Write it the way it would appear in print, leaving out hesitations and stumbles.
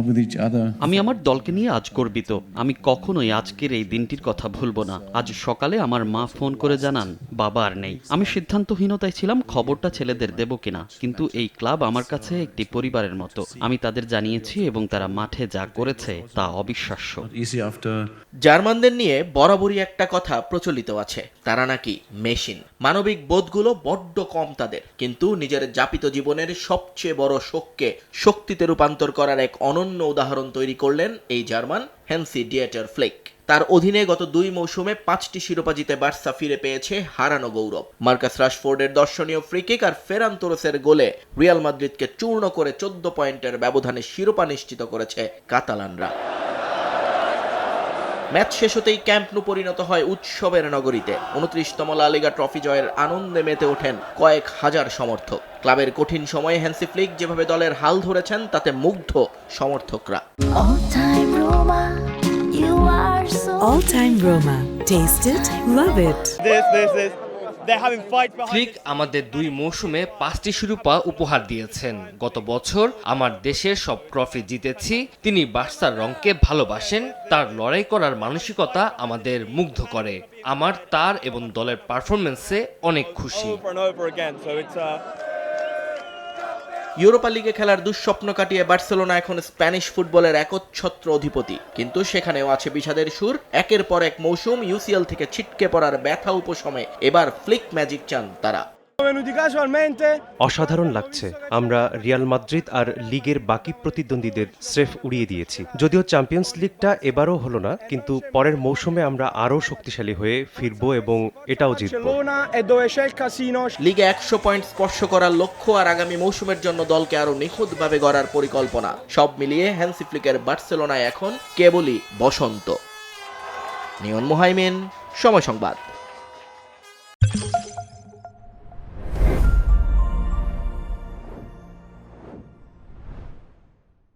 with each other. আমি আমার দলকে নিয়ে আজ গর্বিত। আমি কখনোই আজকের এই দিনটির কথা ভুলবো না। আজ সকালে আমার মা ফোন করে জানান বাবা আর নেই। আমি সিদ্ধান্তহীনতায় ছিলাম খবরটা ছেলেদের দেব কিনা, কিন্তু এই ক্লাব আমার কাছে একটি পরিবারের মতো। আমি তাদের জানিয়েছি এবং তারা মাঠে যা করেছে তা অবিশ্বাস্য। Easy after. জার্মানদের নিয়ে বরাবরই একটা কথা প্রচলিত আছে, তারা নাকি মেশিন। মানবিক বোধগুলো বড্ড কম তাদের, কিন্তু নিজের যাপিত জীবনের সবচেয়ে বড় শোককে শক্তিতে রূপান্তর করার এক অনন্য উদাহরণ তৈরি করলেন এই জার্মান হ্যান্সি ডিয়েটার ফ্লিক। তার অধীনে গত 2 মৌসুমে 5টি শিরোপা জিতে বার্সা ফিরে পেয়েছে হারানো গৌরব। মার্কাস রাশফোর্ডের দর্শনীয় ফ্রিকিক আর ফেরান তোরেসের গোলে রিয়াল মাদ্রিদকে চূর্ণ করে 14 পয়েন্টের ব্যবধানে শিরোপা নিশ্চিত করেছে কাতালানরা। ম্যাচ শেষ হতেই ক্যাম্প নু পরিণত হয় উৎসবের নগরীতে। 29তম লা লিগা ট্রফি জয়ের আনন্দে মেতে ওঠেন কয়েক হাজার সমর্থক। ক্লাবের কঠিন সময়ে হ্যান্সি ফ্লিক যেভাবে দলের হাল ধরেছেন তাতে মুগ্ধ সমর্থকরা। All Time Roma. Taste it, love it. Flick আমাদের 2 মৌসুমে 5টি শিরোপা উপহার দিয়েছেন। গত বছর আমার দেশের সব ট্রফি জিতেছি। তিনি বার্সার রঙকে ভালোবাসেন, তার লড়াই করার মানসিকতা আমাদের মুগ্ধ করে। আমার তার এবং দলের পারফরমেন্সে অনেক খুশি। ইউরোপা লিগে খেলার দুঃস্বপ্ন কাটিয়ে বার্সেলোনা এখন স্প্যানিশ ফুটবলের একচ্ছত্র অধিপতি, কিন্তু সেখানেও আছে বিষাদের সুর। একের পর এক মৌসুম ইউসিএল থেকে ছিটকে পড়ার ব্যথা উপশমে এবার ফ্লিক ম্যাজিক চান তারা। অসাধারণ লাগছে। আমরা রিয়াল মাদ্রিদ আর লিগের বাকি প্রতিদ্বন্দ্বীদের স্রেফ উড়িয়ে দিয়েছি। যদিও চ্যাম্পিয়ন্স লিগটা এবারও হলো না, কিন্তু পরের মৌসুমে আমরা আরও শক্তিশালী হয়ে ফিরবো এবং এটাও জিতবো। লিগে 100 পয়েন্ট স্পর্শ করার লক্ষ্য আর আগামী মৌসুমের জন্য দলকে আরো নিখুঁতভাবে গড়ার পরিকল্পনা, সব মিলিয়ে হ্যান্সি ফ্লিকের বার্সেলোনায় এখন কেবলই বসন্ত। নিয়ন মোহাইমিন, সময় সংবাদ।